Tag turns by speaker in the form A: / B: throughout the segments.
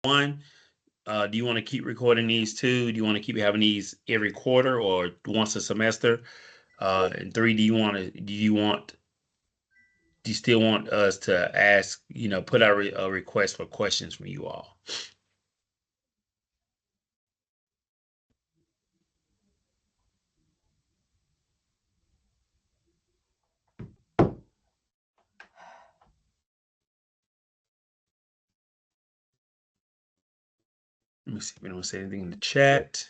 A: one, do you want to keep recording these? Two, do you want to keep having these every quarter or once a semester? And three, do you still want us to ask, put out a request for questions from you all? Let me see if anyone say anything in the chat.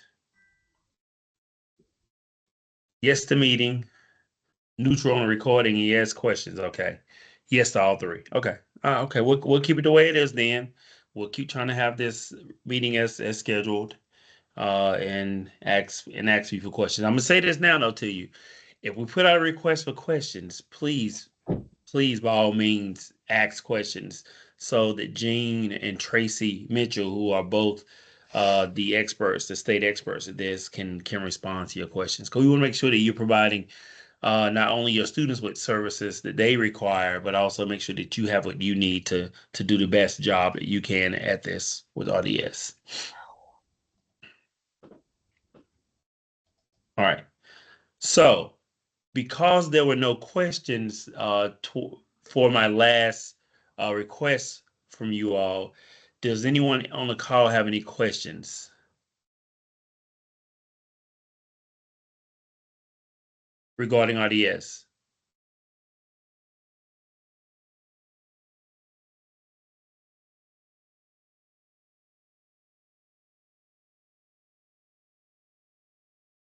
A: Yes to meeting. Neutral on recording. Yes questions. Okay. Yes to all three. Okay. Okay. We'll keep it the way it is then. We'll keep trying to have this meeting as scheduled. And ask you for questions. I'm gonna say this now though to you. If we put out a request for questions, please by all means ask questions so that Gene and Tracy Mitchell, who are both the state experts at this, can respond to your questions. Because we want to make sure that you're providing not only your students with services that they require, but also make sure that you have what you need to do the best job that you can at this with RDS. All right. So, because there were no questions for my last request from you all, does anyone on the call have any questions? Regarding RDS?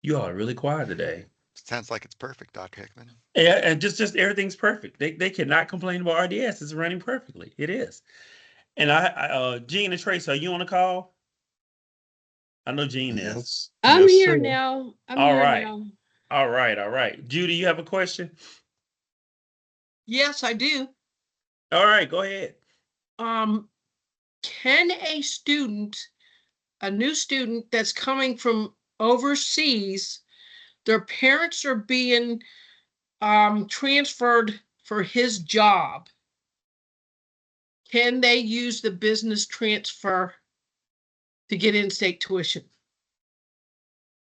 A: You all are really quiet today.
B: Sounds like it's perfect, Dr. Hickman.
A: Yeah, and just everything's perfect. They cannot complain about RDS. It's running perfectly. It is. And Gene and Trace, are you on the call? I know Gene is.
C: I'm here now.
A: All right. All right. Judy, you have a question?
C: Yes, I do.
A: All right, go ahead.
C: Can a new student that's coming from overseas, their parents are being transferred for his job, can they use the business transfer to get in-state tuition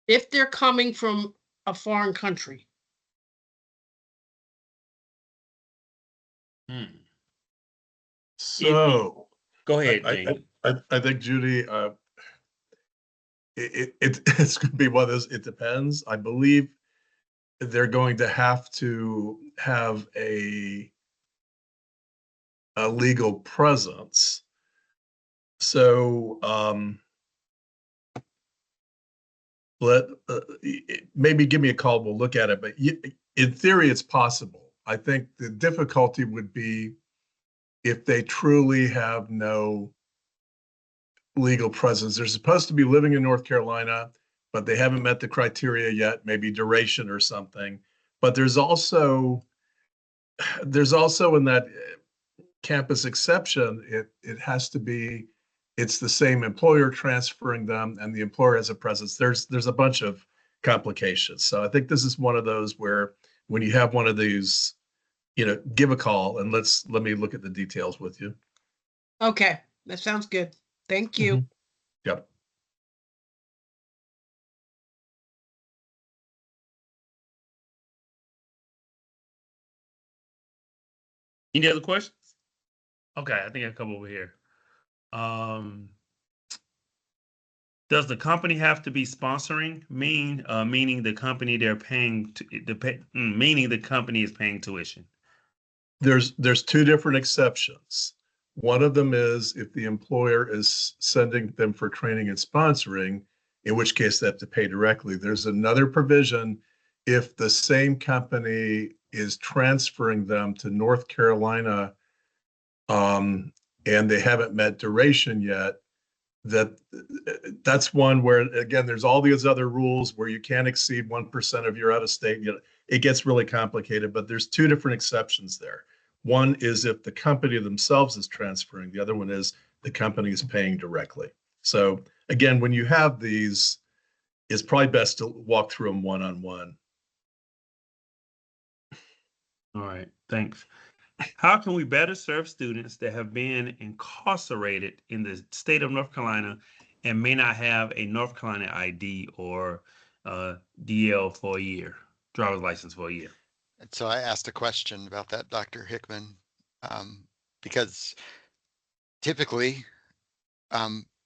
C: if they're coming from a foreign country?
D: So
A: go ahead, Gene.
D: I think Judy, it's going to be one of those. It depends. I believe they're going to have a legal presence. So maybe give me a call. We'll look at it. But in theory, it's possible. I think the difficulty would be if they truly have no legal presence. They're supposed to be living in North Carolina, but they haven't met the criteria yet, maybe duration or something. But there's also in that campus exception, it has to be, it's the same employer transferring them and the employer has a presence. There's a bunch of complications. So I think this is one of those where when you have one of these, give a call and let me look at the details with you.
C: Okay, that sounds good. Thank you.
D: Mm-hmm. Yep.
A: Any other questions? Okay, I think I come over here. Does the company have to be sponsoring? Meaning the company they're paying meaning the company is paying tuition.
D: There's two different exceptions. One of them is if the employer is sending them for training and sponsoring, in which case they have to pay directly. There's another provision if the same company is transferring them to North Carolina and they haven't met duration yet, that's one where, again, there's all these other rules where you can't exceed 1% of your out of state. It gets really complicated, but there's two different exceptions there. One is if the company themselves is transferring. The other one is the company is paying directly. So again, when you have these, it's probably best to walk through them one-on-one.
A: All right, thanks. How can we better serve students that have been incarcerated in the state of North Carolina and may not have a North Carolina ID or DL for a year, driver's license for a year?
B: And so I asked a question about that, Dr. Hickman, because typically,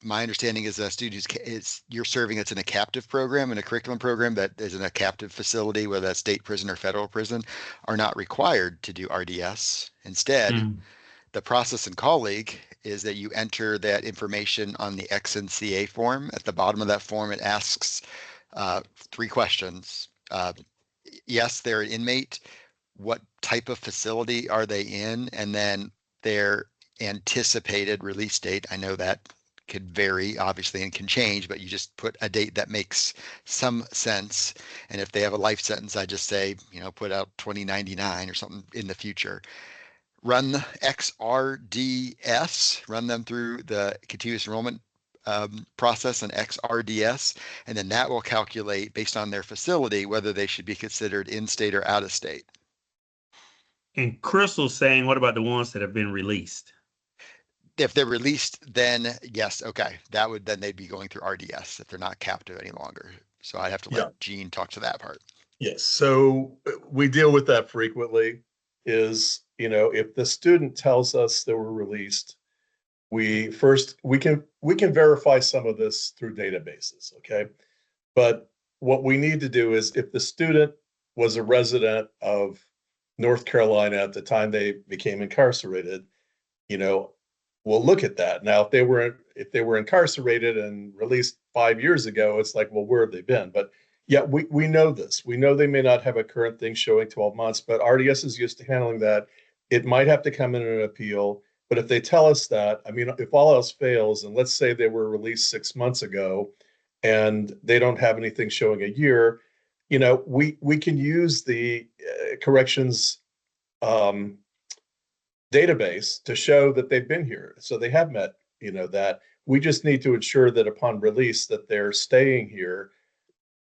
B: my understanding is that students you're serving it's in a captive program and a curriculum program that is in a captive facility, whether that's state prison or federal prison, are not required to do RDS. Instead, the process in colleague is that you enter that information on the XNCA form. At the bottom of that form, it asks 3 questions. Yes, they're an inmate. What type of facility are they in? And then their anticipated release date. I know that could vary, obviously, and can change, but you just put a date that makes some sense. And if they have a life sentence, I just say, put out 2099 or something in the future. Run the XRDS, run them through the continuous enrollment process and XRDS, and then that will calculate based on their facility whether they should be considered in-state or out-of-state.
A: And Crystal's saying, what about the ones that have been released?
B: If they're released, then yes, okay, then they'd be going through RDS if they're not captive any longer. So I'd have to let Gene talk to that part.
D: Yes, so we deal with that frequently. Is if the student tells us they were released, we can verify some of this through databases, okay? But what we need to do is, if the student was a resident of North Carolina at the time they became incarcerated, we'll look at that. Now, if they were incarcerated and released 5 years ago, it's like, well, where have they been? But yeah, we know this. We know they may not have a current thing showing 12 months, but RDS is used to handling that. It might have to come in an appeal. But if they tell us that, if all else fails, and let's say they were released 6 months ago and they don't have anything showing a year, we can use the corrections database to show that they've been here. So they have met, that. We just need to ensure that upon release that they're staying here.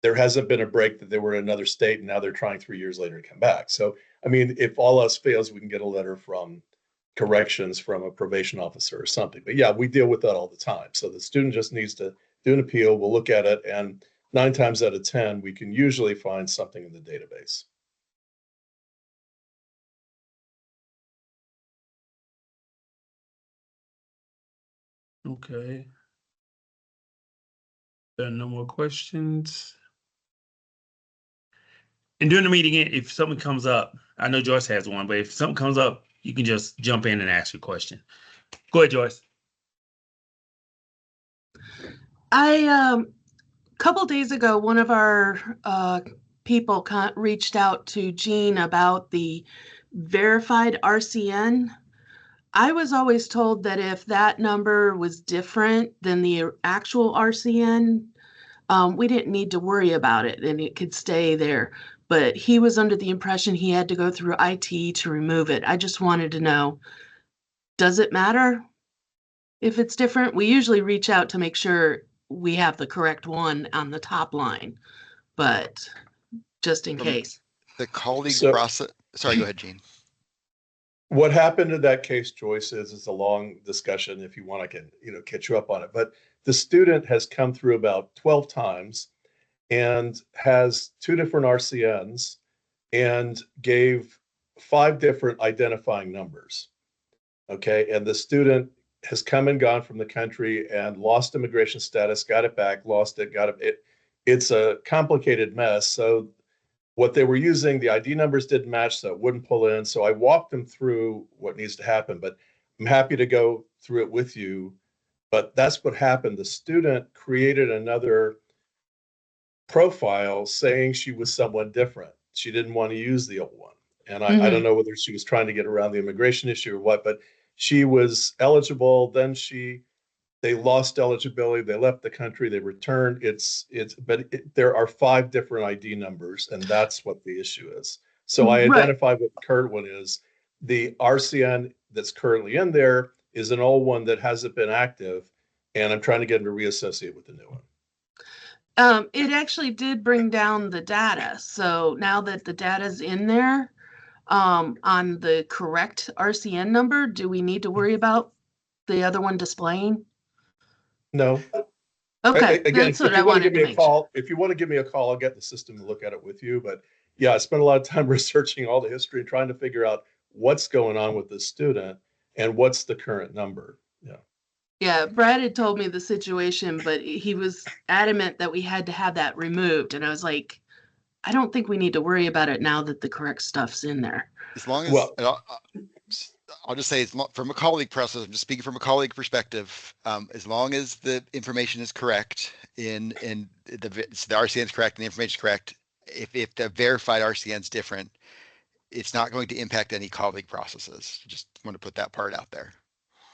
D: There hasn't been a break that they were in another state and now they're trying 3 years later to come back. So, if all else fails, we can get a letter from corrections from a probation officer or something. But yeah, we deal with that all the time. So the student just needs to do an appeal. We'll look at it, and 9 times out of 10, we can usually find something in the database.
A: Okay. There are no more questions. And during the meeting, if something comes up, I know Joyce has one, but if something comes up, you can just jump in and ask your question. Go ahead, Joyce.
E: A couple days ago, one of our people reached out to Gene about the verified RCN. I was always told that if that number was different than the actual RCN, we didn't need to worry about it and it could stay there. But he was under the impression he had to go through IT to remove it. I just wanted to know, does it matter if it's different? We usually reach out to make sure we have the correct one on the top line, but just in case.
B: The colleague process. Sorry, go ahead, Gene.
D: What happened in that case, Joyce, is it's a long discussion. If you want, I can, catch you up on it. But the student has come through about 12 times and has 2 different RCNs and gave 5 different identifying numbers. Okay. And the student has come and gone from the country and lost immigration status, got it back, lost it, got it. It's a complicated mess. So what they were using, the ID numbers didn't match, so it wouldn't pull in. So I walked them through what needs to happen, but I'm happy to go through it with you. But that's what happened. The student created another profile saying she was someone different. She didn't want to use the old one. And I don't know whether she was trying to get around the immigration issue or what, but she was eligible. Then they lost eligibility. They left the country. They returned. There are 5 different ID numbers, and that's what the issue is. So I identified what the current one is. The RCN that's currently in there is an old one that hasn't been active, and I'm trying to get them to reassociate with the new one.
E: It actually did bring down the data. So now that the data's in there, on the correct RCN number, do we need to worry about the other one displaying?
D: No.
E: Okay,
D: Again,
E: that's
D: if
E: what I
D: you want to
E: wanted
D: give
E: to
D: me a
E: make sure.
D: call, if you want to give me a call, I'll get the system to look at it with you. But yeah, I spent a lot of time researching all the history and trying to figure out what's going on with this student and what's the current number. Yeah.
E: Yeah, Brad had told me the situation, but he was adamant that we had to have that removed. And I was like, I don't think we need to worry about it now that the correct stuff's in there.
B: As long as,
D: Well,
B: and I'll just say, from a colleague process, I'm just speaking from a colleague perspective, as long as the information is correct and the RCN is correct and the information is correct, if the verified RCN is different, it's not going to impact any colleague processes. Just want to put that part out there.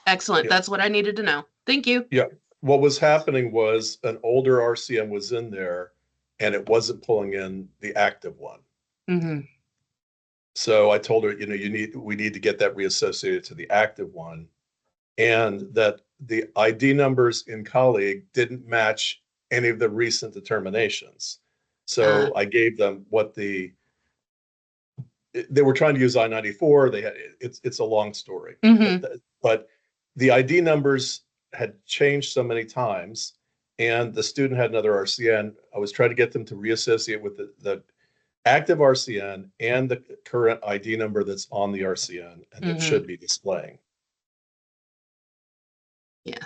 E: Excellent.
D: Yeah.
E: That's what I needed to know. Thank you.
D: Yeah. What was happening was an older RCN was in there and it wasn't pulling in the active one.
E: Mm-hmm.
D: So I told her, we need to get that reassociated to the active one, and that the ID numbers in colleague didn't match any of the recent determinations. So I gave them what they were trying to use I-94. It's a long story, but the ID numbers had changed so many times, and the student had another RCN. I was trying to get them to reassociate with the active RCN and the current ID number that's on the RCN, and it should be displaying.
E: Yeah.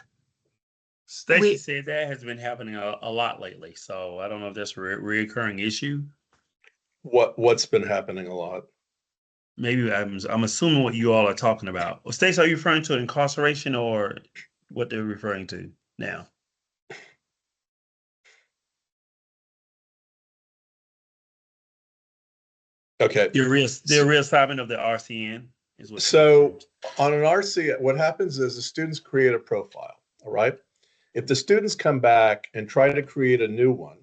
A: Stacy said that has been happening a lot lately, so I don't know if that's a reoccurring issue.
D: What's been happening a lot?
A: Maybe I'm assuming what you all are talking about. Well, Stacy, are you referring to incarceration or what they're referring to now?
D: Okay.
A: The reassignment of the RCN is what.
D: So on an RCN, what happens is the students create a profile, all right? If the students come back and try to create a new one,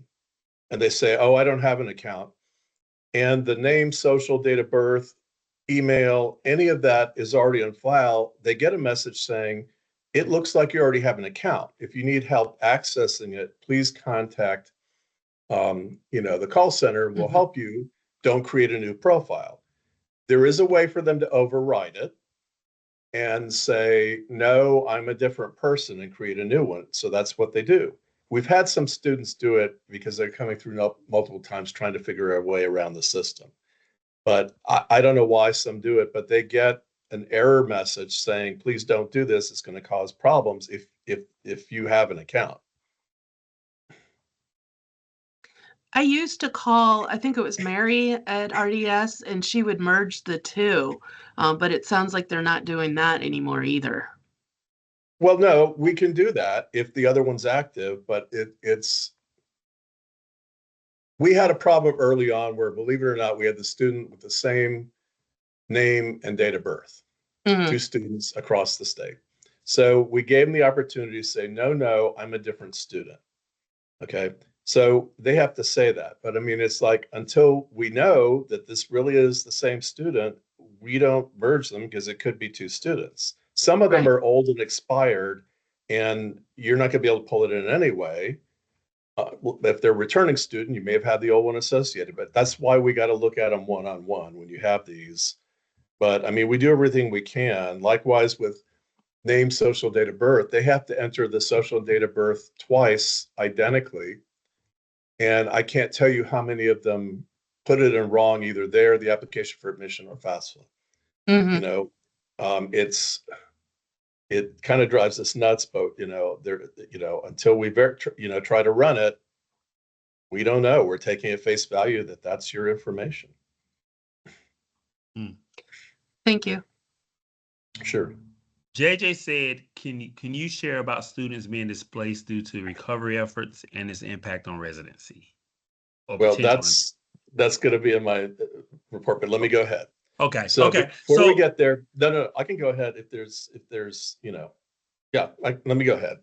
D: and they say, oh, I don't have an account, and the name, social, date of birth, email, any of that is already on file, they get a message saying, it looks like you already have an account. If you need help accessing it, please contact the call center and we'll help you. Don't create a new profile. There is a way for them to override it and say, no, I'm a different person, and create a new one. So that's what they do. We've had some students do it because they're coming through multiple times trying to figure a way around the system. But I don't know why some do it, but they get an error message saying, please don't do this. It's going to cause problems if you have an account.
E: I used to call, I think it was Mary at RDS, and she would merge the two, but it sounds like they're not doing that anymore either.
D: Well, no, we can do that if the other one's active, but we had a problem early on where, believe it or not, we had the student with the same name and date of birth, two students across the state. So we gave them the opportunity to say, no, I'm a different student. Okay. So they have to say that. But I mean, it's like, until we know that this really is the same student, we don't merge them because it could be two students. Some of them are old and expired, and you're not going to be able to pull it in anyway. If they're a returning student, you may have had the old one associated, but that's why we got to look at them one-on-one when you have these. But I mean, we do everything we can. Likewise with name, social, date of birth, they have to enter the social date of birth twice identically. And I can't tell you how many of them put it in wrong, either there, the application for admission, or FAFSA. It kind of drives us nuts, but until we try to run it, we don't know. We're taking at face value that that's your information.
E: Thank you.
D: Sure.
A: JJ said, can you share about students being displaced due to recovery efforts and its impact on residency?
D: Well, that's going to be in my report, but let me go ahead.
A: Okay.
D: So
A: okay.
D: Before we get there, no, I can go ahead if there's, let me go ahead.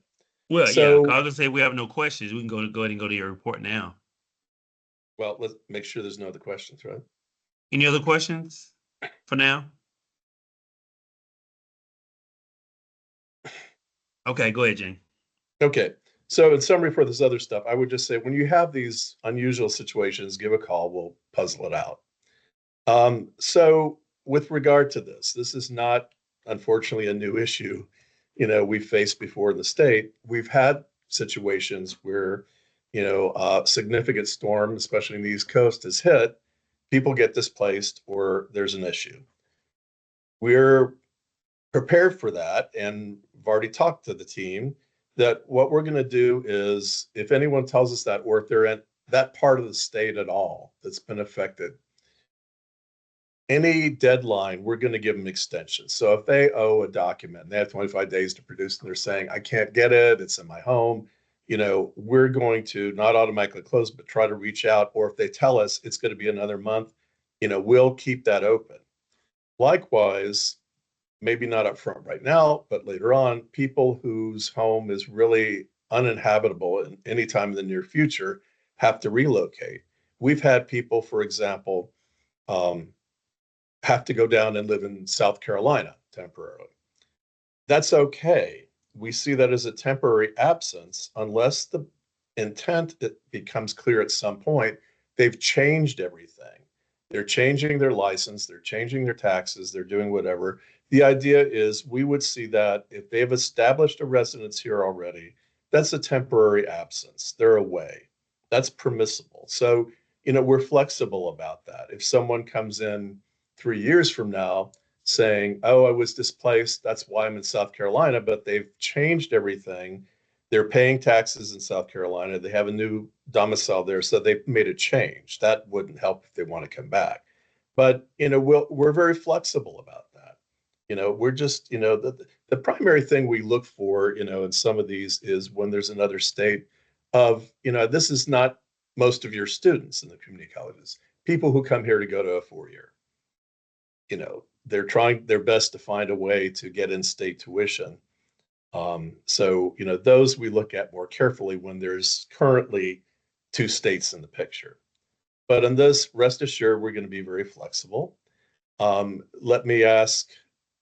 A: Well, I was gonna say we have no questions. We can go ahead and go to your report now.
D: Well, let's make sure there's no other questions, right?
A: Any other questions for now? Okay, go ahead, Jane.
D: Okay. So in summary for this other stuff, I would just say when you have these unusual situations, give a call, we'll puzzle it out. So with regard to this is not, unfortunately, a new issue. We've faced before in the state. We've had situations where, significant storm, especially in the East Coast, has hit, people get displaced or there's an issue. We're prepared for that. And I've already talked to the team that what we're going to do is, if anyone tells us that, or if they're in that part of the state at all that's been affected, any deadline, we're going to give them extensions. So if they owe a document and they have 25 days to produce and they're saying, I can't get it, it's in my home, we're going to not automatically close, but try to reach out. Or if they tell us it's going to be another month, we'll keep that open. Likewise, maybe not up front right now, but later on, people whose home is really uninhabitable in any time in the near future have to relocate. We've had people, for example, have to go down and live in South Carolina temporarily. That's okay. We see that as a temporary absence unless the intent it becomes clear at some point. They've changed everything. They're changing their license, they're changing their taxes, they're doing whatever. The idea is we would see that if they've established a residence here already, that's a temporary absence. They're away. That's permissible. So, we're flexible about that. If someone comes in 3 years from now saying, oh, I was displaced, that's why I'm in South Carolina, but they've changed everything. They're paying taxes in South Carolina. They have a new domicile there, so they've made a change. That wouldn't help if they want to come back. But, we're very flexible about that. We're just, the primary thing we look for, in some of these is when there's another state of, this is not most of your students in the community colleges, people who come here to go to a 4-year. They're trying their best to find a way to get in-state tuition. So, those we look at more carefully when there's currently 2 states in the picture. But on this, rest assured, we're going to be very flexible. Let me ask,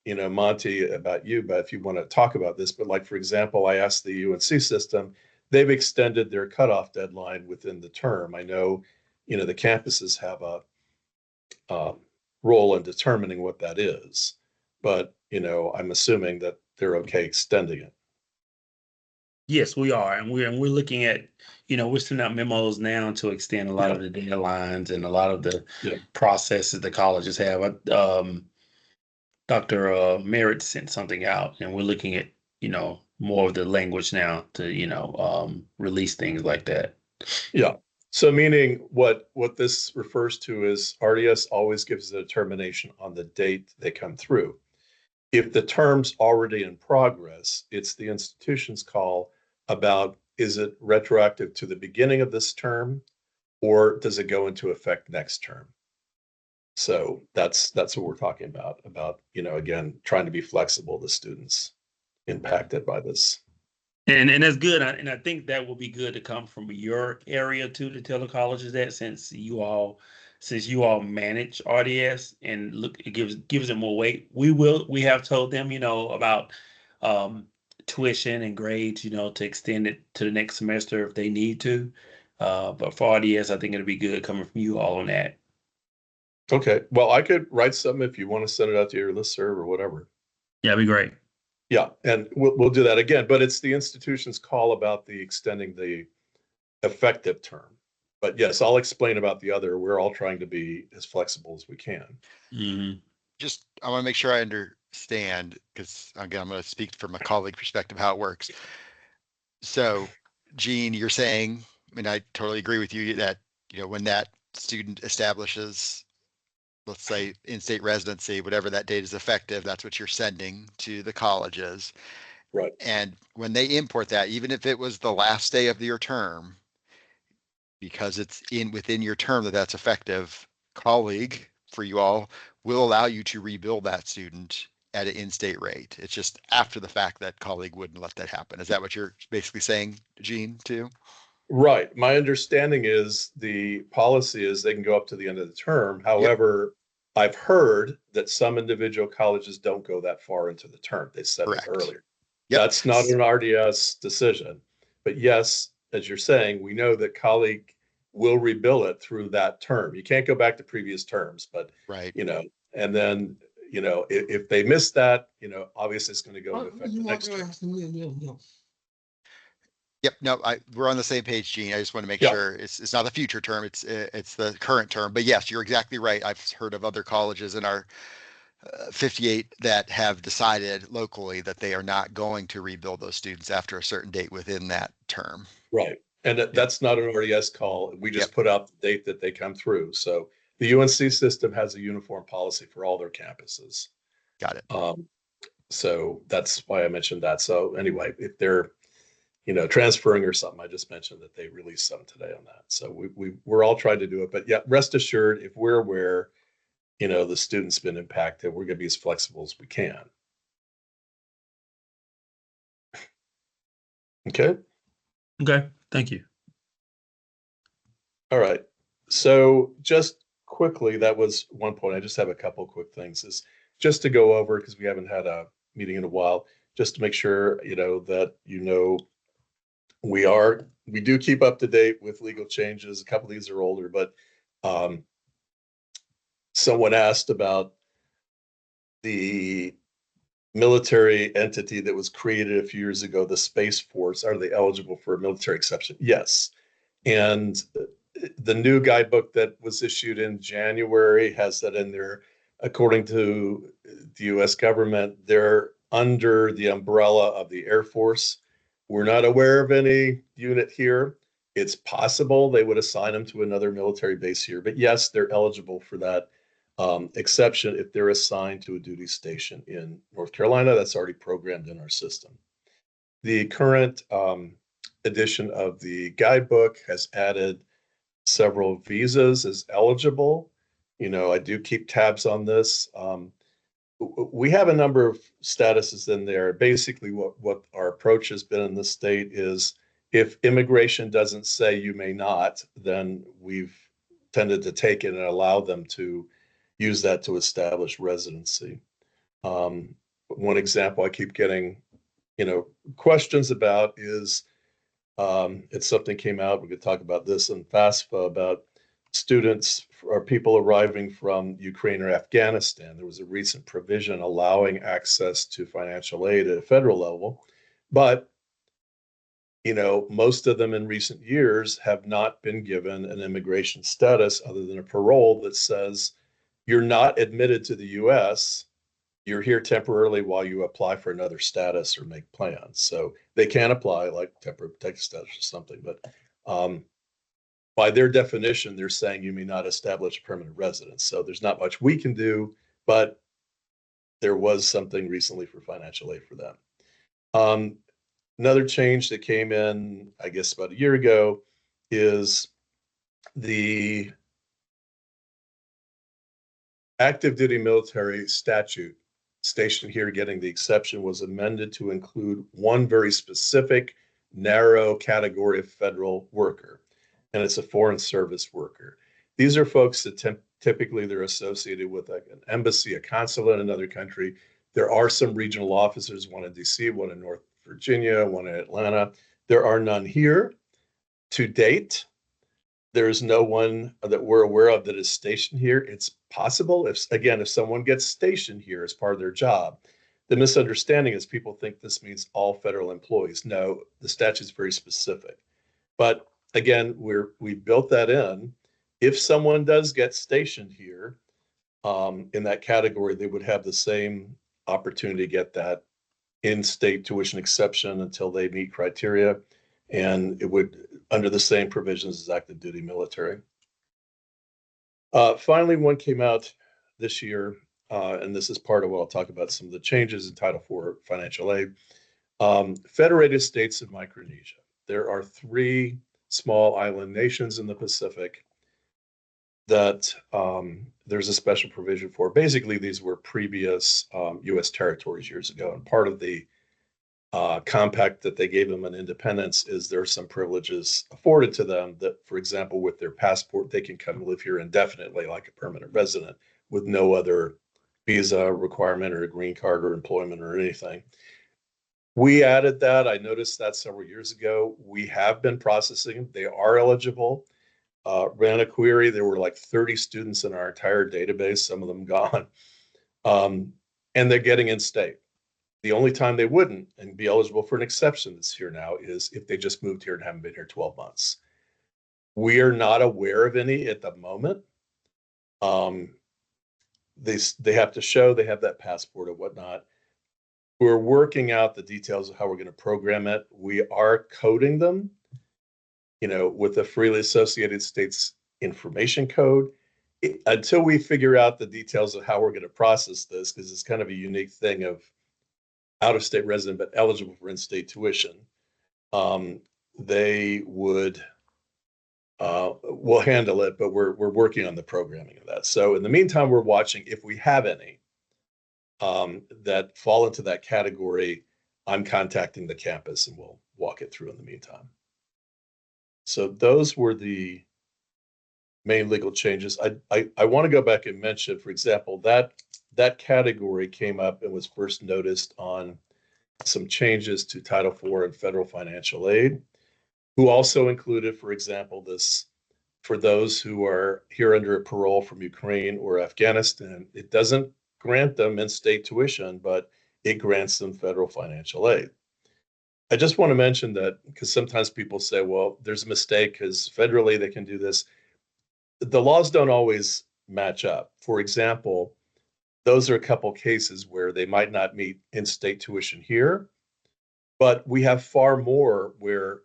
D: Monty, about you, but if you want to talk about this, but like, for example, I asked the UNC system, they've extended their cutoff deadline within the term. I know, the campuses have a role in determining what that is, but, I'm assuming that they're okay extending it.
A: Yes, we are, and we're looking at, we're sending out memos now to extend a lot of the deadlines and a lot of the processes the colleges have. Dr. Merritt sent something out, and we're looking at, more of the language now to, release things like that.
D: Yeah. So meaning what this refers to is RDS always gives a determination on the date they come through. If the term's already in progress, it's the institution's call about, is it retroactive to the beginning of this term, or does it go into effect next term? So that's what we're talking about, again, trying to be flexible to students impacted by this.
A: And that's good. And I think that will be good to come from your area too, to tell the colleges that, since you all manage RDS, and look, it gives them more weight. We have told them, about tuition and grades, to extend it to the next semester if they need to. But for RDS, I think it'll be good coming from you all on that.
D: Okay. Well, I could write something if you want to send it out to your listserv or whatever.
A: Yeah, it'd be great.
D: Yeah, and we'll do that again, but it's the institution's call about the extending the effective term. But yes, I'll explain about the other. We're all trying to be as flexible as we can.
A: Mm-hmm.
B: Just, I want to make sure I understand, because again, I'm going to speak from a colleague perspective how it works. So, Gene, you're saying, and I totally agree with you, that when that student establishes, let's say, in-state residency, whatever that date is effective, that's what you're sending to the colleges.
D: Right.
B: And when they import that, even if it was the last day of your term, because it's within your term that's effective, colleague for you all will allow you to rebuild that student at an in-state rate. It's just after the fact that colleague wouldn't let that happen. Is that what you're basically saying, Gene, too?
D: Right. My understanding is the policy is they can go up to the end of the term. However, I've heard that some individual colleges don't go that far into the term. They said it earlier. Yep. That's not an RDS decision. But yes, as you're saying, we know that colleague will rebill it through that term. You can't go back to previous terms, but And then, if they miss that, obviously it's going to go into effect the next term.
B: Yep, no, we're on the same page, Gene. I just want to make
D: Yeah.
B: sure it's not the future term, it's the current term. But yes, you're exactly right. I've heard of other colleges in our 58 that have decided locally that they are not going to rebuild those students after a certain date within that term.
D: Right. And that's not an RDS call. We just
B: Yep.
D: put out the date that they come through. So the UNC system has a uniform policy for all their campuses.
B: Got it.
D: So that's why I mentioned that. So anyway, if they're, transferring or something, I just mentioned that they released some today on that. So we're all trying to do it. But yeah, rest assured, if we're aware, the student's been impacted, we're going to be as flexible as we can. Okay.
A: Okay, thank you.
D: All right. So just quickly, that was one point. I just have a couple of quick things is just to go over, because we haven't had a meeting in a while, just to make sure, that, we do keep up to date with legal changes. A couple of these are older, but someone asked about the military entity that was created a few years ago, the Space Force. Are they eligible for a military exception? Yes. And the new guidebook that was issued in January has that in there. According to the US government, they're under the umbrella of the Air Force. We're not aware of any unit here. It's possible they would assign them to another military base here, but yes, they're eligible for that exception if they're assigned to a duty station in North Carolina. That's already programmed in our system. The current edition of the guidebook has added several visas as eligible. I do keep tabs on this. We have a number of statuses in there. Basically, what our approach has been in the state is if immigration doesn't say you may not, then we've tended to take it and allow them to use that to establish residency. One example I keep getting, questions about is it's something came out. We could talk about this in FAFSA about students or people arriving from Ukraine or Afghanistan. There was a recent provision allowing access to financial aid at a federal level, but most of them in recent years have not been given an immigration status other than a parole that says you're not admitted to the US. You're here temporarily while you apply for another status or make plans. So they can apply like temporary protected status or something, but by their definition, they're saying you may not establish permanent residence. So there's not much we can do, but there was something recently for financial aid for them. Another change that came in, I guess, about a year ago is the active duty military statute stationed here getting the exception was amended to include one very specific narrow category of federal worker, and it's a foreign service worker. These are folks that typically they're associated with like an embassy, a consulate in another country. There are some regional officers, one in DC, one in North Virginia, one in Atlanta. There are none here to date. There's no one that we're aware of that is stationed here. It's possible if someone gets stationed here as part of their job, the misunderstanding is people think this means all federal employees. No, the statute is very specific. But again, we built that in. If someone does get stationed here in that category, they would have the same opportunity to get that in-state tuition exception until they meet criteria, and it would under the same provisions as active duty military. Finally, one came out this year, and this is part of what I'll talk about, some of the changes in Title IV financial aid. Federated States of Micronesia. There are 3 small island nations in the Pacific that there's a special provision for. Basically, these were previous U.S. territories years ago, and part of the compact that they gave them an independence is there are some privileges afforded to them that, for example, with their passport, they can come and live here indefinitely like a permanent resident with no other visa requirement or a green card or employment or anything. We added that. I noticed that several years ago. We have been processing. They are eligible. ran a query. There were like 30 students in our entire database, some of them gone. And they're getting in state. The only time they wouldn't and be eligible for an exception that's here now is if they just moved here and haven't been here 12 months. We are not aware of any at the moment. They have to show they have that passport or whatnot. We're working out the details of how we're going to program it. We are coding them, with the freely associated states information code. Until we figure out the details of how we're going to process this, because it's kind of a unique thing of out-of-state resident but eligible for in-state tuition, they would we'll handle it, but we're working on the programming of that. So in the meantime, we're watching if we have any that fall into that category. I'm contacting the campus and we'll walk it through in the meantime. So those were the main legal changes. I want to go back and mention, for example, that category came up and was first noticed on some changes to Title IV and federal financial aid, who also included, for example, this for those who are here under a parole from Ukraine or Afghanistan. It doesn't grant them in-state tuition, but it grants them federal financial aid. I just want to mention that because sometimes people say, well, there's a mistake because federally they can do this. The laws don't always match up. For example, those are a couple cases where they might not meet in-state tuition here, but we have far more where,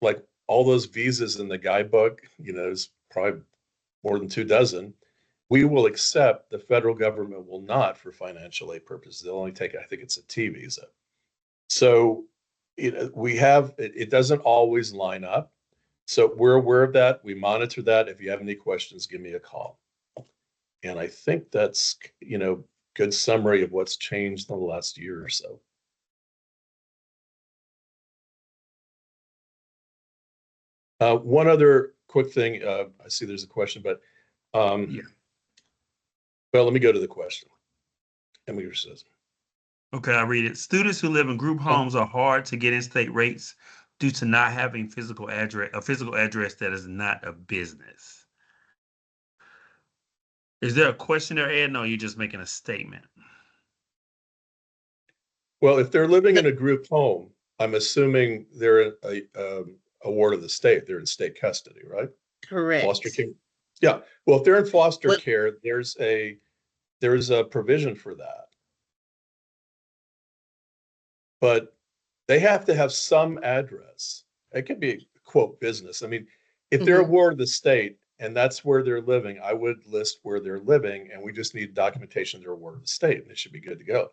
D: like all those visas in the guidebook, there's probably more than 24. We will accept, the federal government will not for financial aid purposes. They'll only take, I think it's a T visa. So it doesn't always line up. So we're aware of that. We monitor that. If you have any questions, give me a call. And I think that's, good summary of what's changed in the last year or so. One other quick thing. I see there's a question, but
A: Yeah.
D: well, let me go to the question. Emily says,
A: Okay, I read it. Students who live in group homes are hard to get in-state rates due to not having a physical address that is not a business. Is there a question there, Ed? No, you're just making a statement.
D: well, if they're living in a group home, I'm assuming they're a ward of the state. They're in state custody, right?
F: Correct.
D: Foster care. Yeah. Well, if they're in foster care, there's a provision for that. But they have to have some address. It could be, quote, business. I mean, if they're a ward of the state and that's where they're living, I would list where they're living, and we just need documentation they're a ward of the state, and it should be good to go.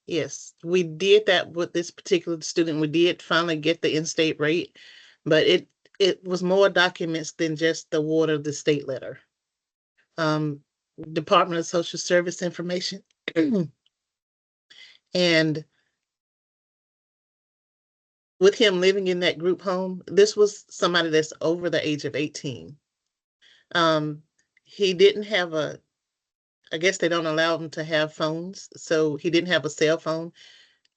F: Yes, we did that with this particular student. We did finally get the in-state rate, but it was more documents than just the ward of the state letter. Department of Social Service information. And with him living in that group home, this was somebody that's over the age of 18. He didn't have I guess they don't allow him to have phones, so he didn't have a cell phone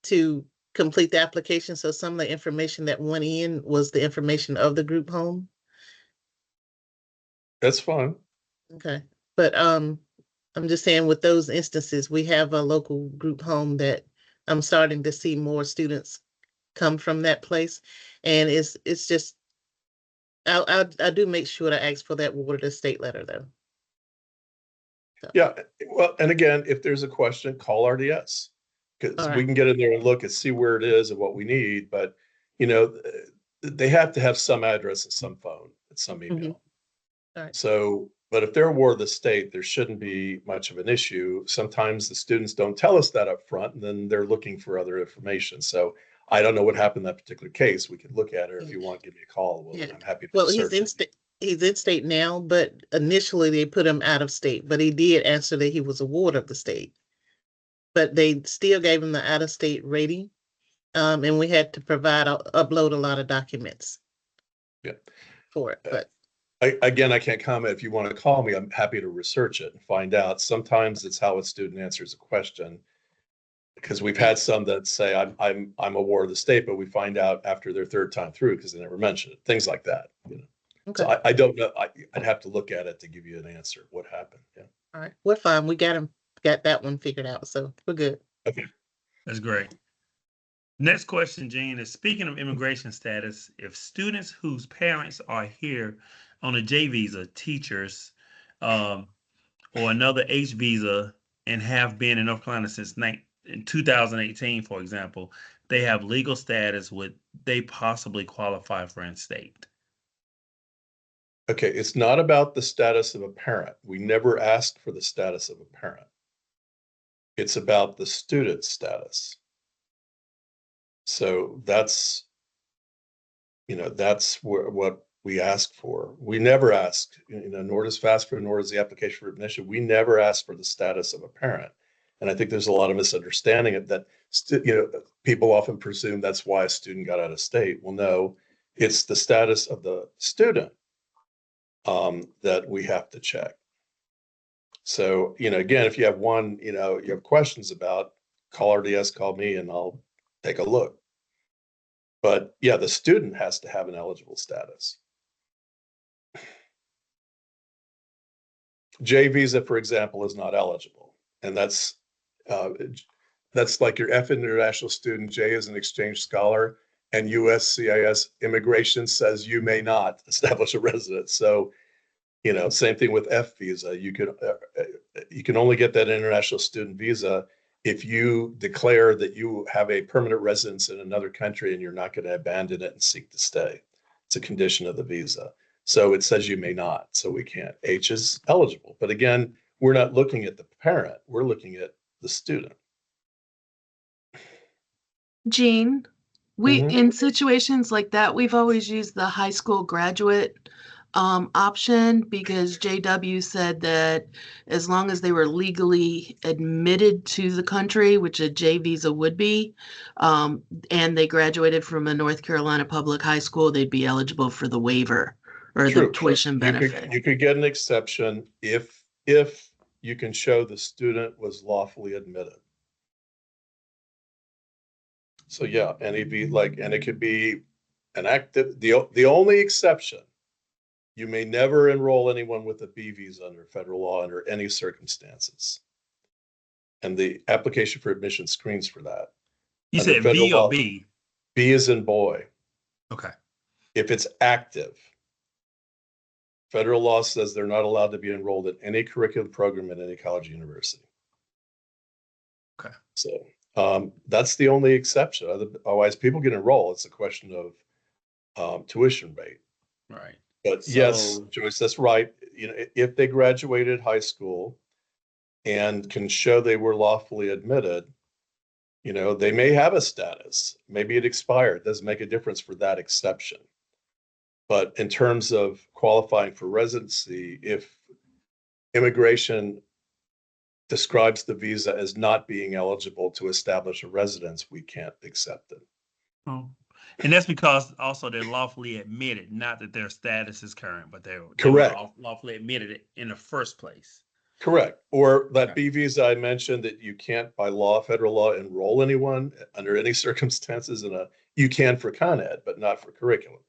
F: to complete the application. So some of the information that went in was the information of the group home.
D: That's fine.
F: Okay, but I'm just saying, with those instances, we have a local group home that I'm starting to see more students come from that place, and it's just I do make sure to ask for that ward of the state letter though. So.
D: Yeah, well, and again, if there's a question, call RDS, because we can get in there and look and see where it is and what we need. But they have to have some address and some phone and some email.
F: All right.
D: So, but if they're a ward of the state, there shouldn't be much of an issue. Sometimes the students don't tell us that up front, and then they're looking for other information. So I don't know what happened in that particular case. We could look at it. If you want, give me a call. Well, I'm happy to.
F: Well, he's in state now, but initially they put him out of state. But he did answer that he was a ward of the state. But they still gave him the out of state rating, and we had to upload a lot of documents.
D: Yeah.
F: For it, but.
D: I can't comment. If you want to call me, I'm happy to research it and find out. Sometimes it's how a student answers a question, because we've had some that say I'm a ward of the state, but we find out after their third time through because they never mentioned it. Things like that.
F: Okay.
D: So I don't know. I'd have to look at it to give you an answer. What happened? Yeah.
F: All right. We're fine. We got that one figured out. So we're good.
D: Okay.
A: That's great. Next question, Gene, is speaking of immigration status, if students whose parents are here on a J visa, teachers, or another H visa, and have been in North Carolina since in 2018, for example, they have legal status, would they possibly qualify for in-state?
D: Okay. It's not about the status of a parent. We never asked for the status of a parent. It's about the student status. So that's what we asked for. We never asked, nor does FAFSA, nor does the application for admission. We never asked for the status of a parent. And I think there's a lot of misunderstanding of that. People often presume that's why a student got out of state. Well, no, it's the status of the student that we have to check. So, again, if you have you have questions about, call RDS, call me, and I'll take a look. But yeah, the student has to have an eligible status. J visa, for example, is not eligible. And that's like your F international student, J is an exchange scholar, and USCIS immigration says you may not establish a residence. So, same thing with F visa. You can only get that international student visa if you declare that you have a permanent residence in another country and you're not going to abandon it and seek to stay. It's a condition of the visa. So it says you may not, so we can't. H is eligible. But again, we're not looking at the parent, we're looking at the student.
E: Jean, in situations like that, we've always used the high school graduate option because JW said that as long as they were legally admitted to the country, which a J visa would be, and they graduated from a North Carolina public high school, they'd be eligible for the waiver or
D: True.
E: the tuition benefit.
D: You could get an exception if you can show the student was lawfully admitted. So yeah, and it could be an active, the only exception, you may never enroll anyone with a B visa under federal law under any circumstances. And the application for admission screens for that.
A: You
D: Under
A: said
D: federal
A: V or
D: law,
A: B?
D: B is in boy.
A: Okay.
D: If it's active, federal law says they're not allowed to be enrolled in any curriculum program at any college or university.
A: Okay.
D: So that's the only exception. Otherwise, people can enroll. It's a question of tuition rate.
A: Right.
D: But yes, Joyce, that's right. If they graduated high school and can show they were lawfully admitted, they may have a status. Maybe it expired. Doesn't make a difference for that exception. But in terms of qualifying for residency, if immigration describes the visa as not being eligible to establish a residence, we can't accept it.
A: Oh. And that's because also they're lawfully admitted, not that their status is current, but they
D: Correct.
A: were lawfully admitted in the first place.
D: Correct. Or that B visa I mentioned that you can't by law, federal law, enroll anyone under any circumstances you can for Con Ed, but not for curriculum.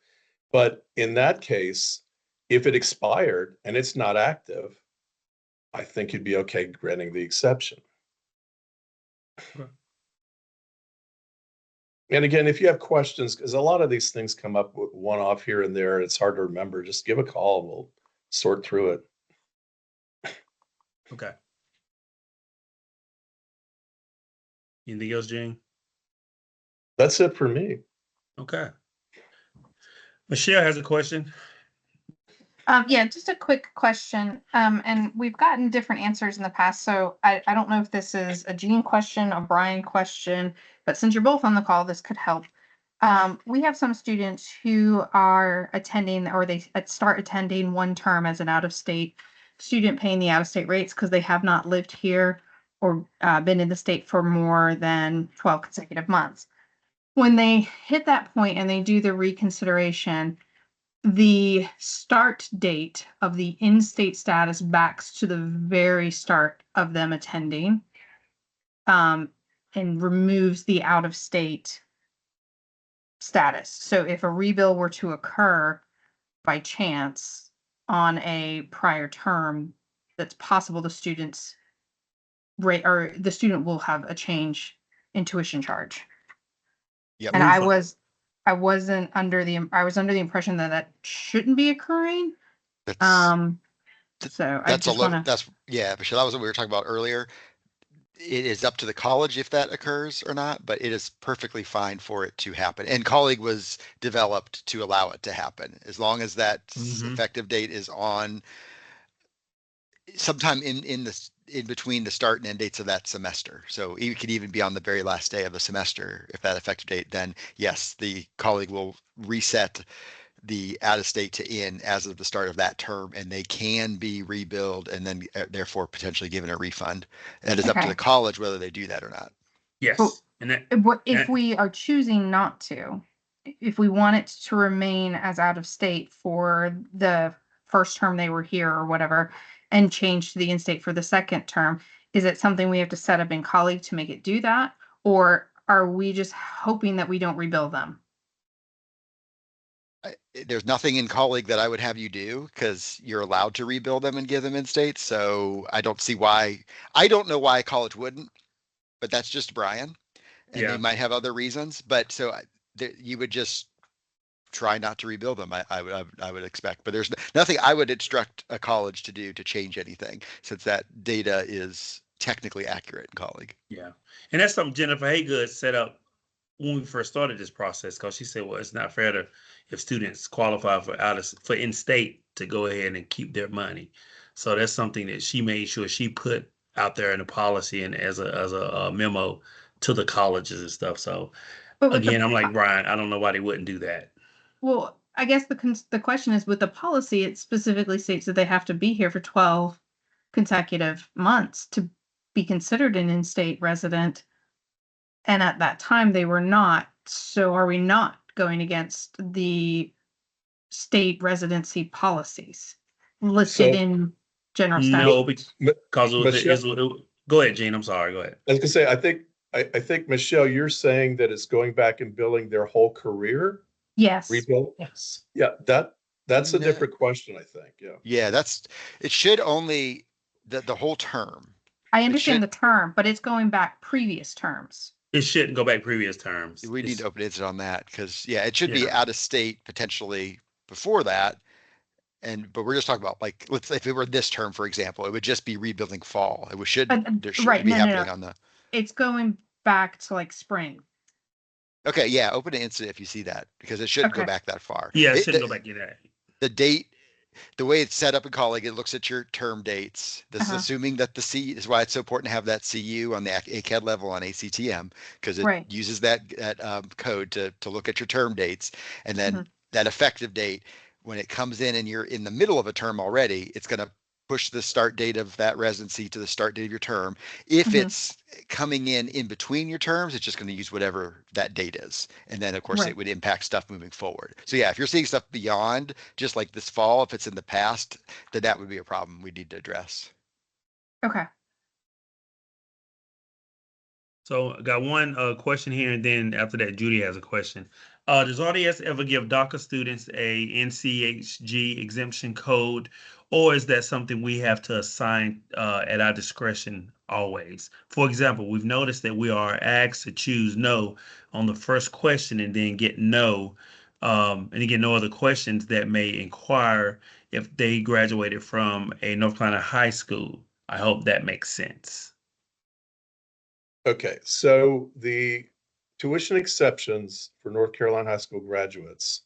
D: But in that case, if it expired and it's not active, I think you'd be okay granting the exception.
A: Okay.
D: And again, if you have questions, because a lot of these things come up with one off here and there, and it's hard to remember, just give a call and we'll sort through it.
A: Okay. Anything else, Jane?
D: That's it for me.
A: Okay. Michelle has a question.
G: Yeah, just a quick question. And we've gotten different answers in the past, so I don't know if this is a Jean question, a Brian question, but since you're both on the call, this could help. We have some students who are attending or they start attending one term as an out-of-state student paying the out-of-state rates because they have not lived here or been in the state for more than 12 consecutive months. When they hit that point and they do the reconsideration, the start date of the in-state status backs to the very start of them attending, and removes the out-of-state status. So if a rebill were to occur, by chance on a prior term, that's possible the student's rate or the student will have a change in tuition charge.
B: Yep.
G: And
A: Refund.
G: I was under the impression that that shouldn't be occurring.
B: That's
G: So I
B: that's a
G: just
B: look.
G: want to,
B: That's yeah, Michelle. That was what we were talking about earlier. It is up to the college if that occurs or not, but it is perfectly fine for it to happen. And colleague was developed to allow it to happen as long as that effective date is on sometime in between the start and end dates of that semester. So it could even be on the very last day of the semester. If that effective date, then yes, the colleague will reset the out of state to in as of the start of that term, and they can be rebilled and then therefore potentially given a refund. And it's up to the
G: okay.
B: college whether they do that or not.
A: Yes. And that,
G: What if
A: that-
G: we are choosing not to? If we want it to remain as out of state for the first term they were here or whatever, and change to the in-state for the second term, is it something we have to set up in colleague to make it do that? Or are we just hoping that we don't rebill them?
B: There's nothing in colleague that I would have you do because you're allowed to rebuild them and give them in state. So I don't see why. I don't know why college wouldn't, but that's just Brian, and they
A: Yeah.
B: might have other reasons. But so you would just try not to rebuild them. I would expect, but there's nothing I would instruct a college to do to change anything since that data is technically accurate in colleague.
A: yeah. And that's something Jennifer Haygood set up when we first started this process, because she said, well, it's not fair to if students qualify for in-state to go ahead and keep their money. So that's something that she made sure she put out there in the policy and as a memo to the colleges and stuff. So
G: But with
A: again,
G: the
A: I'm like Brian, I don't know why they wouldn't do that.
G: well, I guess the question is with the policy, it specifically states that they have to be here for 12 consecutive months to be considered an in-state resident. And at that time, they were not. So are we not going against the state residency policies listed
D: So-
G: in general
A: No,
G: statute?
A: because
D: Michelle-
A: go ahead, Gene. I'm sorry. Go ahead.
D: I was gonna say, I think, Michelle, you're saying that it's going back and billing their whole career?
G: Yes.
D: Rebuild?
C: Yes.
D: Yeah, that's a
B: No.
D: different question, I think, yeah.
B: Yeah, it should only the whole term.
G: I understand
B: should-
G: the term, but it's going back previous terms.
A: It shouldn't go back previous terms.
B: We need to open it on that because yeah, it should be
A: Yeah.
B: out of state potentially before that. But we're just talking about like let's say if it were this term, for example, it would just be rebuilding fall. There shouldn't
G: right,
B: be
G: no,
B: happening on the.
G: It's going back to like spring.
B: Okay, yeah, open to instant if you see that because it shouldn't go
G: Okay.
B: back that far.
A: Yeah, it shouldn't go back to that.
B: The date, the way it's set up in colleague, it looks at your term dates. This is assuming that the C is why it's so important to have that CU on the ACAD level on ACTM because it
G: Right.
B: uses that code to look at your term dates and then that effective date. When it comes in and you're in the middle of a term already, it's going to push the start date of that residency to the start date of your term. If it's coming in between your terms, it's just going to use whatever that date is. And then of course
G: Right.
B: it would impact stuff moving forward. So yeah, if you're seeing stuff beyond just like this fall, if it's in the past, then that would be a problem we need to address.
G: Okay.
A: So I got one question here, and then after that, Judy has a question. Does RDS ever give DACA students a NCHG exemption code, or is that something we have to assign at our discretion always? For example, we've noticed that we are asked to choose no on the first question and then get no, and then get no other questions that may inquire if they graduated from a North Carolina high school. I hope that makes sense.
D: Okay, so the tuition exceptions for North Carolina high school graduates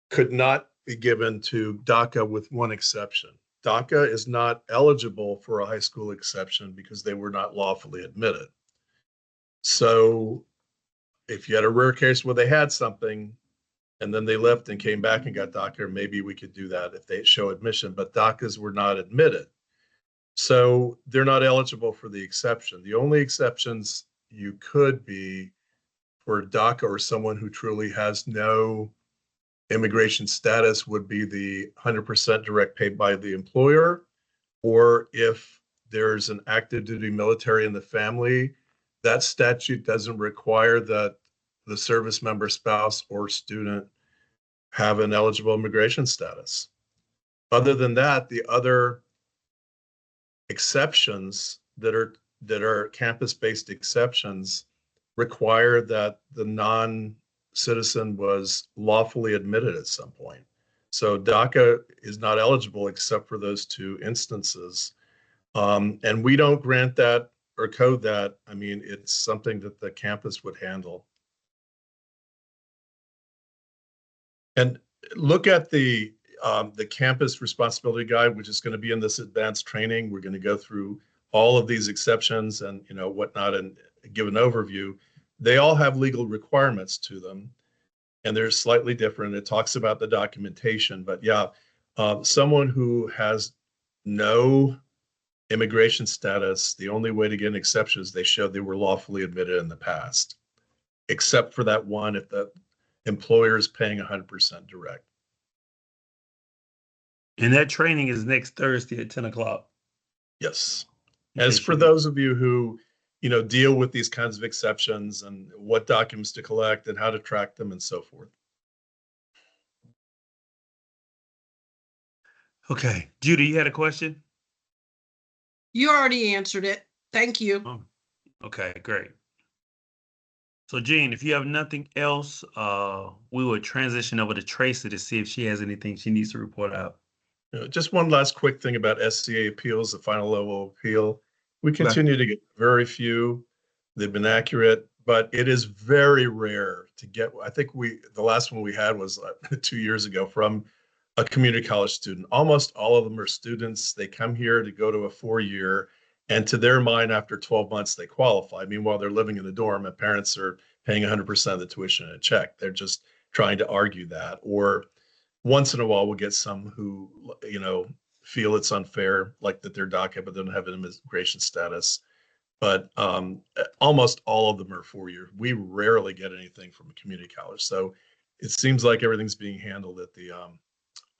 D: could not be given to DACA with one exception. DACA is not eligible for a high school exception because they were not lawfully admitted. So if you had a rare case where they had something and then they left and came back and got DACA, maybe we could do that if they show admission, but DACAs were not admitted. So they're not eligible for the exception. The only exceptions you could be for DACA or someone who truly has no immigration status would be the 100% direct pay by the employer, or if there's an active duty military in the family, that statute doesn't require that the service member, spouse, or student have an eligible immigration status. Other than that, the other exceptions that are campus-based exceptions require that the non-citizen was lawfully admitted at some point. So DACA is not eligible except for those two instances. And we don't grant that or code that. I mean, it's something that the campus would handle. And look at the campus responsibility guide, which is going to be in this advanced training. We're going to go through all of these exceptions and whatnot and give an overview. They all have legal requirements to them, and they're slightly different. It talks about the documentation, but yeah, someone who has no immigration status, the only way to get an exception is they showed they were lawfully admitted in the past, except for that one if the employer is paying 100% direct.
A: And that training is next Thursday at 10 o'clock.
D: Yes. As for those of you who, deal with these kinds of exceptions and what documents to collect and how to track them and so forth.
A: Okay. Judy, you had a question?
C: You already answered it. Thank you.
A: Oh, okay, great. So Jean, if you have nothing else, we will transition over to Tracy to see if she has anything she needs to report out.
D: Just one last quick thing about SCA appeals, the final level appeal. We continue to get very few. They've been accurate, but it is very rare to get. I think the last one we had was 2 years ago from a community college student. Almost all of them are students. They come here to go to a 4-year, and to their mind, after 12 months, they qualify. Meanwhile, they're living in a dorm and parents are paying 100% of the tuition in a check. They're just trying to argue that. Or once in a while, we'll get some who, feel it's unfair, like that they're DACA, but don't have an immigration status. But almost all of them are 4-year. We rarely get anything from a community college. So it seems like everything's being handled at the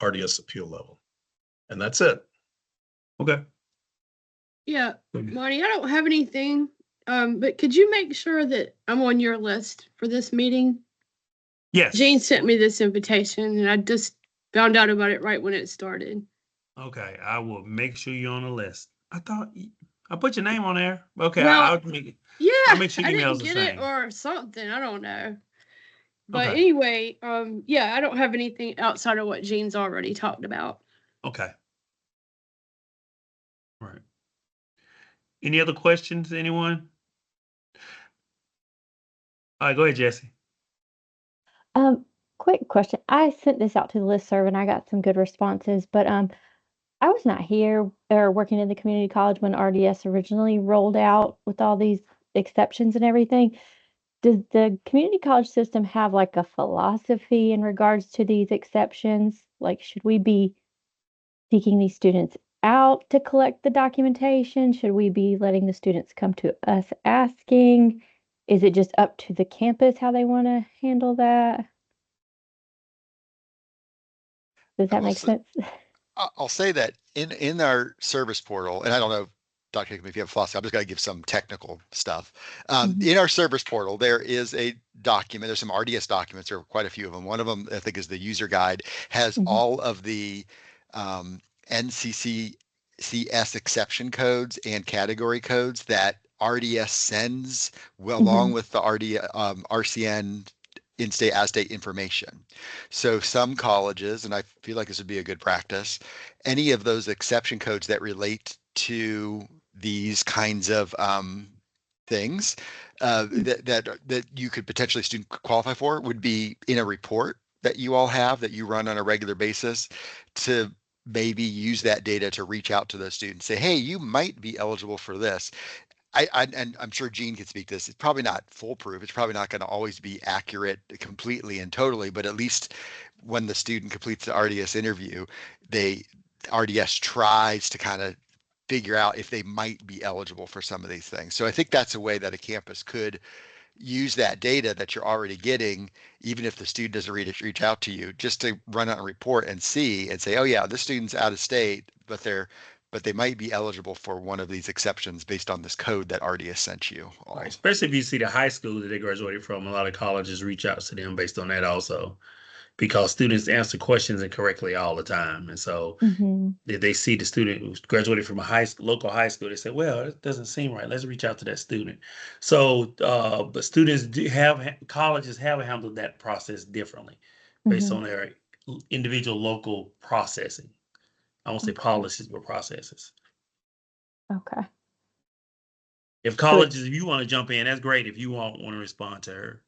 D: RDS appeal level. And that's it.
A: Okay.
H: Yeah, Marty, I don't have anything, but could you make sure that I'm on your list for this meeting?
A: Yes.
H: Jane sent me this invitation and I just found out about it right when it started.
A: Okay, I will make sure you're on the list. I thought I put your name on there. Okay,
H: Well,
A: I'll make
H: Yeah,
A: I'll make sure
H: I
A: emails
H: didn't
A: the
H: get
A: same.
H: it or something. I don't know. But
A: Okay.
H: anyway, yeah, I don't have anything outside of what Jean's already talked about.
A: Okay. All right. Any other questions, anyone? All right, go ahead, Jesse.
I: Quick question. I sent this out to the listserv and I got some good responses, but I was not here or working in the community college when RDS originally rolled out with all these exceptions and everything. Does the community college system have like a philosophy in regards to these exceptions? Like, should we be seeking these students out to collect the documentation? Should we be letting the students come to us asking? Is it just up to the campus how they want to handle that? Does that make sense?
B: I'll say that in our service portal, and I don't know, Dr. Hickman, if you have a philosophy, I'm just going to give some technical stuff. In our service portal, there is a document. There's some RDS documents. There are quite a few of them. One of them, I think, is the user guide, has all of the NCCS exception codes and category codes that RDS sends along with the RCN in-state, out-of-state information. So some colleges, and I feel like this would be a good practice, any of those exception codes that relate to these kinds of things that you could potentially student qualify for would be in a report that you all have that you run on a regular basis to maybe use that data to reach out to those students, say, hey, you might be eligible for this. And I'm sure Jean could speak to this. It's probably not foolproof. It's probably not going to always be accurate completely and totally, but at least when the student completes the RDS interview, RDS tries to kind of figure out if they might be eligible for some of these things. So I think that's a way that a campus could use that data that you're already getting, even if the student doesn't reach out to you, just to run out a report and see and say, oh yeah, this student's out of state, but they might be eligible for one of these exceptions based on this code that RDS sent you.
A: Right. Especially if you see the high school that they graduated from, a lot of colleges reach out to them based on that also. because students answer questions incorrectly all the time. And so if they see the student who's graduated from a local high school, they say, well, it doesn't seem right. Let's reach out to that student. So, but students colleges have handled that process differently based on their individual local processing. I won't say policies, but processes.
I: Okay.
A: If colleges, if you want to jump in, that's great. If you want to respond to her.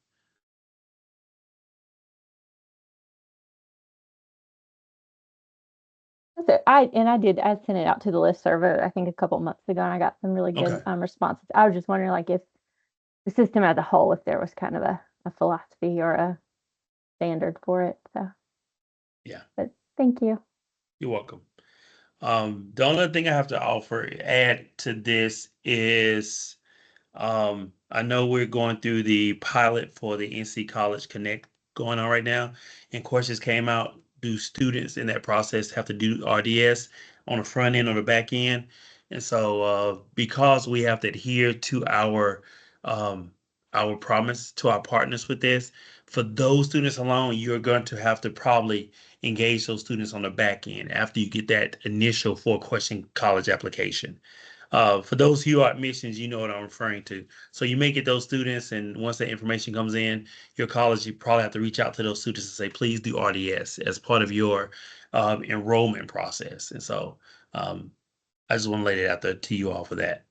I: I sent it out to the listserv, I think a couple months ago, and I got some really good responses. I was just wondering, like, if the system as a whole, if there was kind of a philosophy or a standard for it. So
A: yeah.
I: But thank you.
A: You're welcome. The only thing I have to add to this is I know we're going through the pilot for the NC College Connect going on right now, and questions came out. Do students in that process have to do RDS on the front end or the back end? And so because we have to adhere to our promise to our partners with this, for those students alone, you're going to have to probably engage those students on the back end after you get that initial 4-question college application. For those who are admissions, you know what I'm referring to. So you may get those students, and once that information comes in, your college, you probably have to reach out to those students and say, please do RDS as part of your enrollment process. And so I just want to lay it out there to you all for that.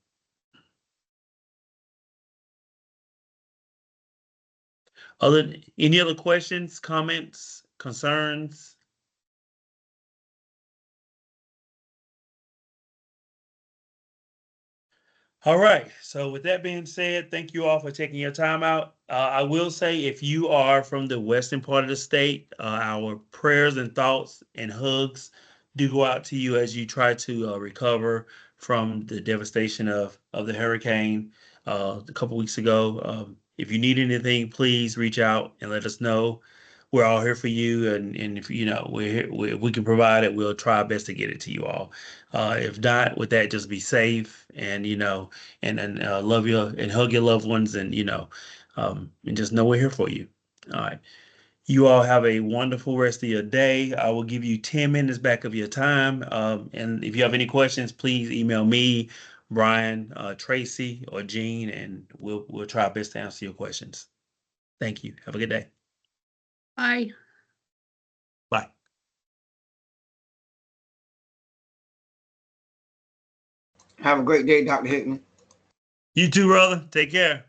A: Any other questions, comments, concerns? All right. So with that being said, thank you all for taking your time out. I will say, if you are from the western part of the state, our prayers and thoughts and hugs do go out to you as you try to recover from the devastation of the hurricane a couple weeks ago. If you need anything, please reach out and let us know. We're all here for you, and if we're here, if we can provide it, we'll try our best to get it to you all. If not, with that, just be safe, and love you and hug your loved ones, and and just know we're here for you. All right. You all have a wonderful rest of your day. I will give you 10 minutes back of your time. And if you have any questions, please email me, Brian, Tracy, or Jean, and we'll try our best to answer your questions. Thank you. Have a good day.
H: Bye.
A: Bye.
J: Have a great day, Dr. Hickman.
A: You too, brother. Take care.